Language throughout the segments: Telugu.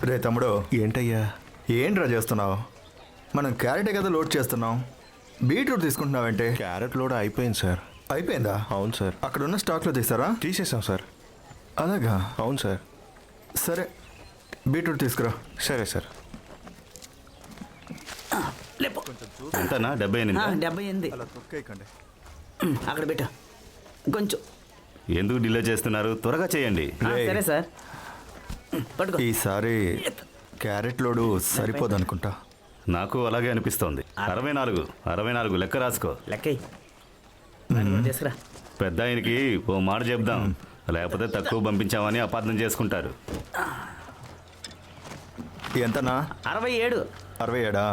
రే తమ్ముడు, ఏంటయ్యా? ఏంట్రా చేస్తున్నావు? మనం క్యారెటే కదా లోడ్ చేస్తున్నాం, బీట్రూట్ తీసుకుంటున్నావంటే? క్యారెట్ లోడ్ అయిపోయింది సార్. అయిపోయిందా? అవును సార్. అక్కడ ఉన్న స్టాక్లో తీసారా? తీసేసాం సార్. అలాగా? అవును సార్. సరే, బీట్రూట్ తీసుకురా. సరే సార్. ఎంతనా? 78. 78. అలా తొక్కేయకండి. అక్కడ పెట్టు కొంచెం. ఎందుకు డిలే చేస్తున్నారు? త్వరగా చేయండి. సరే సార్, పట్టుకో. ఈసారి క్యారెట్ లోడు సరిపోదనుకుంటా. నాకు అలాగే అనిపిస్తోంది. 64 లెక్క రాసుకో. లెక్కయ్యి తీసుకురా. పెద్ద ఆయనకి ఓ మాట చెప్దాం, లేకపోతే తక్కువ పంపించామని అపార్థం చేసుకుంటారు. ఎంతనా? 67. 67.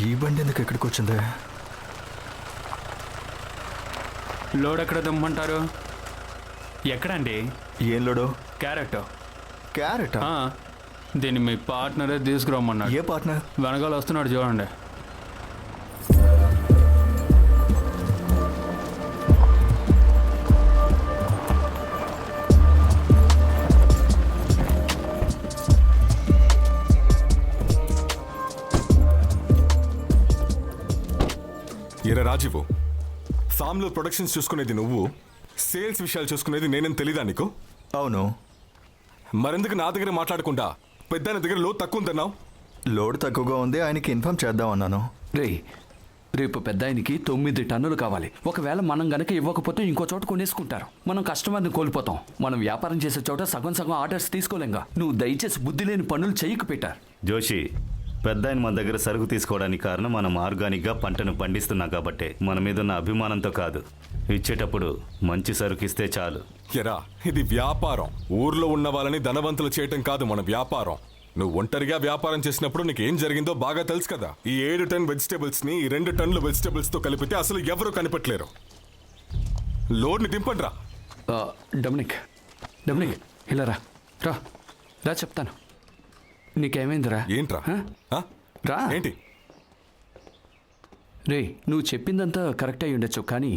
ఈ బండి ఎందుకు ఎక్కడికి వచ్చింది? లోడ్ ఎక్కడ దమ్మంటారు? ఎక్కడండి? ఏం లోడు? క్యారెట్. క్యారెట్? దీన్ని మీ పార్ట్నరే తీసుకురమ్మన్నాడు. A partner? వెనకాల వస్తున్నాడు చూడండి. ఎరా రాజీవు, ఫామ్లో ప్రొడక్షన్స్ చూసుకునేది నువ్వు, సేల్స్ విషయాలు చూసుకునేది నేనేం తెలీదా నీకు? అవును. మరెందుకు నా దగ్గర మాట్లాడకుండా పెద్దాయన దగ్గర లోతు తక్కువ ఉందన్నావు? లోడ్ తక్కువగా ఉంది, ఆయనకి ఇన్ఫార్మ్ చేద్దాం అన్నాను. రేపు పెద్ద ఆయనకి 9 టన్నులు కావాలి. ఒకవేళ మనం గనక ఇవ్వకపోతే ఇంకో చోట కొనేసుకుంటారు. మనం కస్టమర్ని కోల్పోతాం. మనం వ్యాపారం చేసే చోట సగం ఆర్డర్స్ తీసుకోలేంగా. నువ్వు దయచేసి బుద్ధి లేని పనులు చేయకు పెట్టారు. జోషి, పెద్ద ఆయన మన దగ్గర సరుకు తీసుకోవడానికి కారణం మనం ఆర్గానిక్గా పంటను పండిస్తున్నాం కాబట్టి. మన మీద ఉన్న అభిమానంతో కాదు, ఇచ్చేటప్పుడు మంచి సరుకు ఇస్తే చాలు. ఎరా, ఇది వ్యాపారం. ఊర్లో ఉన్న వాళ్ళని ధనవంతులు చేయటం కాదు మన వ్యాపారం. నువ్వు ఒంటరిగా వ్యాపారం చేసినప్పుడు నీకు ఏం జరిగిందో బాగా తెలుసు కదా. ఈ 7 టన్ వెజిటేబుల్స్ ని ఈ 2 టన్నుల వెజిటేబుల్స్ తో కలిపితే అసలు ఎవరు కనిపెట్టలేరు. లోడ్ని దింపండి రా. డొమినిక్ ఇలా రా రా రా చెప్తాను. నీకేమైందిరా? ఏంట్రా? రా. ఏంటి? నువ్వు చెప్పిందంతా కరెక్ట్ అయి ఉండొచ్చు, కానీ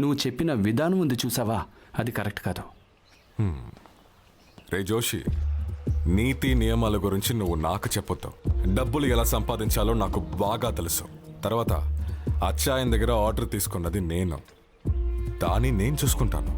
నువ్వు చెప్పిన విధానం ఉంది చూసావా, అది కరెక్ట్ కాదు. రే జోషి, నీతి నియమాల గురించి నువ్వు నాకు చెప్పొద్దు. డబ్బులు ఎలా సంపాదించాలో నాకు బాగా తెలుసు. తర్వాత అచ్చాయన్ దగ్గర ఆర్డర్ తీసుకున్నది నేను, దాన్ని నేను చూసుకుంటాను.